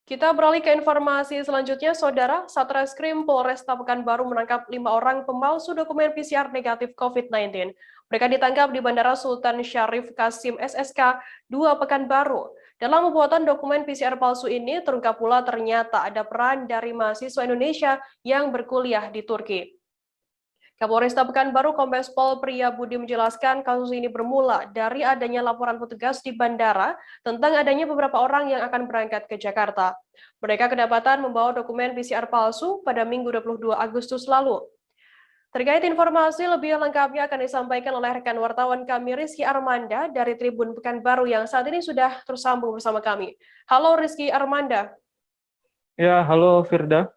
Kita beralih ke informasi selanjutnya, Saudara. Satreskrim Polresta Pekanbaru menangkap 5 orang pemalsu dokumen PCR negatif COVID-19. Mereka ditangkap di Bandara Sultan Syarif Kasim SSK 2 Pekanbaru. Dalam pembuatan dokumen PCR palsu ini, terungkap pula ternyata ada peran dari mahasiswa Indonesia yang berkuliah di Turki. Kapolresta Pekanbaru Kombes Pol Priya Budi menjelaskan kasus ini bermula dari adanya laporan petugas di bandara tentang adanya beberapa orang yang akan berangkat ke Jakarta. Mereka kedapatan membawa dokumen PCR palsu pada Minggu 22 Agustus lalu. Terkait informasi lebih lengkapnya akan disampaikan oleh rekan wartawan kami Rizky Armanda dari Tribun Pekanbaru yang saat ini sudah tersambung bersama kami. Halo Rizky Armanda. Ya, halo Firda.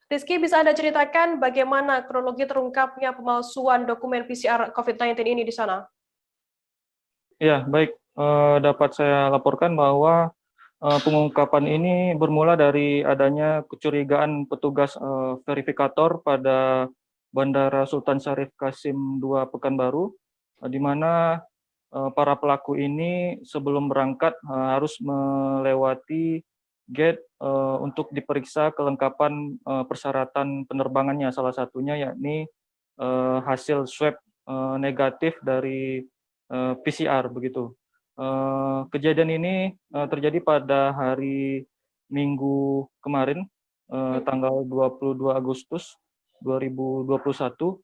Rizky, bisa Anda ceritakan bagaimana kronologi terungkapnya pemalsuan dokumen PCR COVID-19 ini di sana? Ya, baik. Dapat saya laporkan bahwa pengungkapan ini bermula dari adanya kecurigaan petugas verifikator pada Bandara Sultan Syarif Kasim II Pekanbaru, di mana para pelaku ini sebelum berangkat harus melewati gate untuk diperiksa kelengkapan persyaratan penerbangannya, salah satunya yakni hasil swab negatif dari PCR begitu. Kejadian ini terjadi pada hari Minggu kemarin, tanggal 22 Agustus 2021.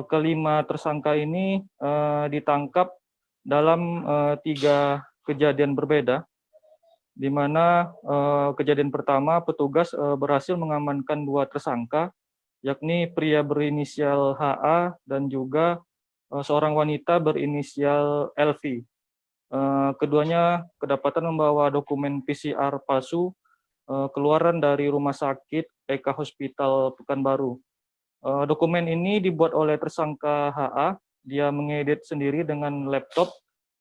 Kelima tersangka ini ditangkap dalam 3 kejadian berbeda, di mana kejadian pertama petugas berhasil mengamankan 2 tersangka, yakni pria berinisial HA dan juga seorang wanita berinisial LV. Keduanya kedapatan membawa dokumen PCR palsu keluaran dari Rumah Sakit Eka Hospital Pekanbaru. Dokumen ini dibuat oleh tersangka HA, dia mengedit sendiri dengan laptop,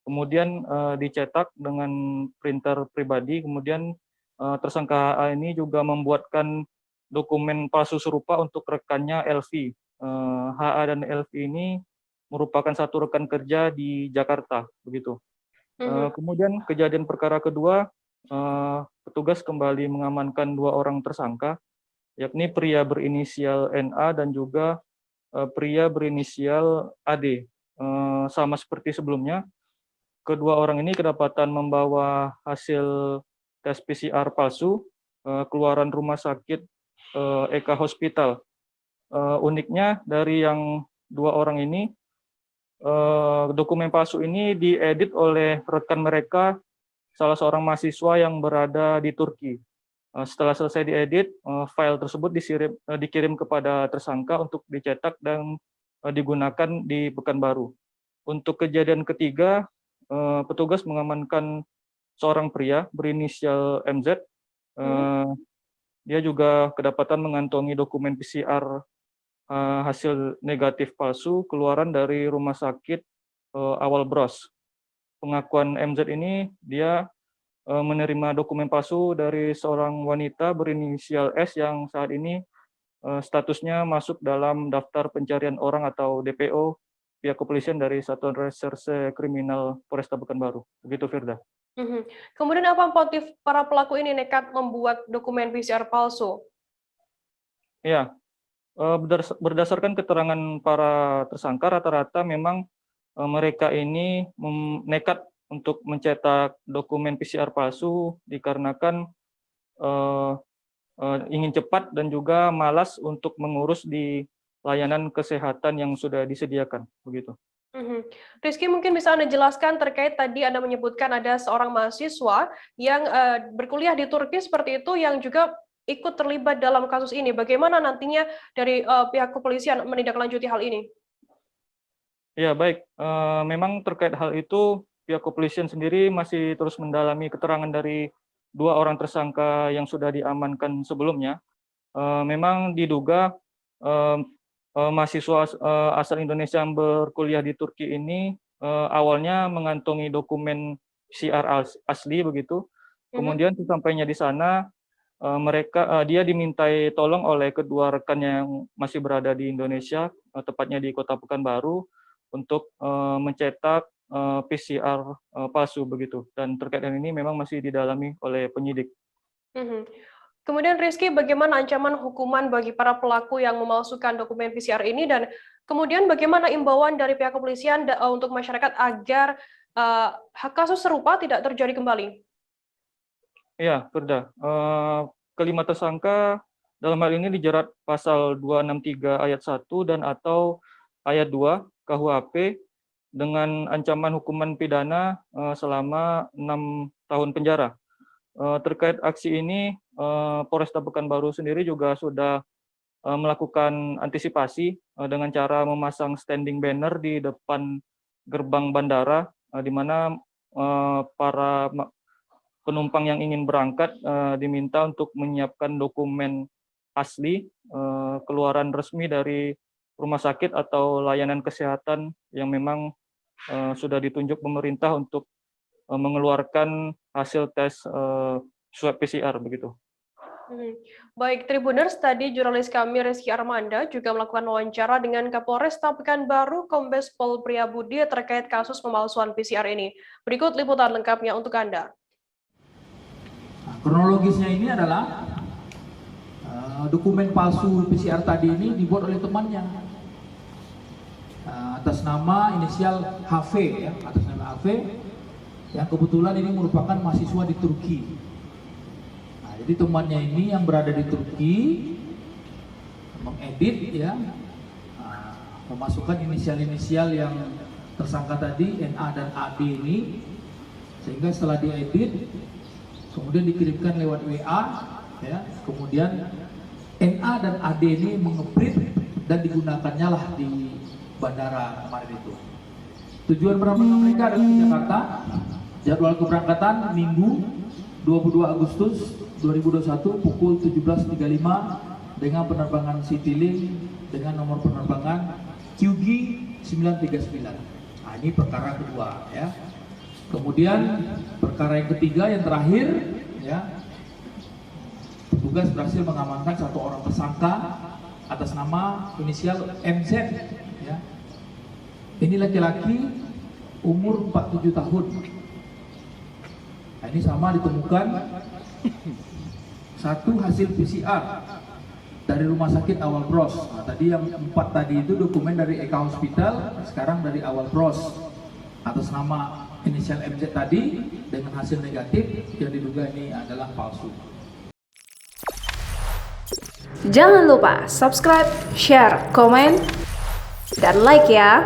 kemudian dicetak dengan printer pribadi, kemudian tersangka HA ini juga membuatkan dokumen palsu serupa untuk rekannya LV. HA dan LV ini merupakan satu rekan kerja di Jakarta, begitu. Kemudian kejadian perkara kedua, petugas kembali mengamankan 2 orang tersangka, yakni pria berinisial NA dan juga pria berinisial AD. Sama seperti sebelumnya, kedua orang ini kedapatan membawa hasil tes PCR palsu keluaran Rumah Sakit Eka Hospital. Uniknya dari yang 2 orang ini, dokumen palsu ini diedit oleh rekan mereka, salah seorang mahasiswa yang berada di Turki. Setelah selesai diedit, file tersebut dikirim kepada tersangka untuk dicetak dan digunakan di Pekanbaru. Untuk kejadian ketiga, petugas mengamankan seorang pria berinisial MZ. Dia juga kedapatan mengantongi dokumen PCR hasil negatif palsu keluaran dari Rumah Sakit Awal Bros. Pengakuan MZ ini, dia menerima dokumen palsu dari seorang wanita berinisial S yang saat ini statusnya masuk dalam daftar pencarian orang atau DPO pihak kepolisian dari Satuan Reserse Kriminal Polresta Pekanbaru. Begitu, Firda. Kemudian apa motif para pelaku ini nekat membuat dokumen PCR palsu? Ya, berdasarkan keterangan para tersangka, rata-rata memang mereka ini nekat untuk mencetak dokumen PCR palsu dikarenakan ingin cepat dan juga malas untuk mengurus di layanan kesehatan yang sudah disediakan, begitu. Rizky, mungkin bisa Anda jelaskan terkait tadi Anda menyebutkan ada seorang mahasiswa yang berkuliah di Turki seperti itu yang juga ikut terlibat dalam kasus ini. Bagaimana nantinya dari pihak kepolisian menindaklanjuti hal ini? Ya, baik. Memang terkait hal itu, pihak kepolisian sendiri masih terus mendalami keterangan dari 2 orang tersangka yang sudah diamankan sebelumnya. Memang diduga mahasiswa asal Indonesia yang berkuliah di Turki ini awalnya mengantongi dokumen PCR asli begitu. Kemudian sesampainya di sana dia dimintai tolong oleh kedua rekan yang masih berada di Indonesia, tepatnya di Kota Pekanbaru, untuk mencetak PCR palsu begitu. Dan terkait dengan ini memang masih didalami oleh penyidik. Mhm. Kemudian Rizky, bagaimana ancaman hukuman bagi para pelaku yang memalsukan dokumen PCR ini, dan kemudian bagaimana imbauan dari pihak kepolisian untuk masyarakat agar kasus serupa tidak terjadi kembali? Ya, Firda. Kelima tersangka dalam hal ini dijerat pasal 263 ayat 1 dan atau ayat 2 KUHP dengan ancaman hukuman pidana selama 6 tahun penjara. Terkait aksi ini, Polresta Pekanbaru sendiri juga sudah melakukan antisipasi dengan cara memasang standing banner di depan gerbang bandara, di mana para penumpang yang ingin berangkat diminta untuk menyiapkan dokumen asli keluaran resmi dari rumah sakit atau layanan kesehatan yang memang sudah ditunjuk pemerintah untuk mengeluarkan hasil tes swab PCR begitu. Baik, Tribuners, tadi jurnalis kami Rizky Armanda juga melakukan wawancara dengan Kapolresta Pekanbaru Kombes Pol Priyabudi terkait kasus pemalsuan PCR ini. Berikut liputan lengkapnya untuk Anda. Kronologisnya ini adalah dokumen palsu PCR tadi ini dibuat oleh temannya atas nama inisial HV, ya, atas nama HV yang kebetulan ini merupakan mahasiswa di Turki. Nah, jadi temannya ini yang berada di Turki mengedit, ya, memasukkan inisial-inisial yang tersangka tadi NA dan AB ini, sehingga setelah diedit kemudian dikirimkan lewat WA, ya, kemudian NA dan AD ini mengeprint dan digunakannya lah di bandara kemarin itu. Tujuan penerbangan mereka adalah ke Jakarta. Jadwal keberangkatan Minggu 22 Agustus 2021 pukul 17.35 dengan penerbangan Citylink dengan nomor penerbangan QG 939. Nah, ini perkara kedua, ya. Kemudian perkara yang ketiga, yang terakhir, ya, petugas berhasil mengamankan satu orang tersangka atas nama inisial MZ, ya. Ini laki-laki umur 47 tahun. Nah, ini sama ditemukan satu hasil PCR dari rumah sakit Awal Bros. Nah, tadi yang 4 tadi itu dokumen dari Eka Hospital, sekarang dari Awal Bros atas nama inisial MZ tadi dengan hasil negatif yang diduga ini adalah palsu. Jangan lupa subscribe, share, komen, dan like ya.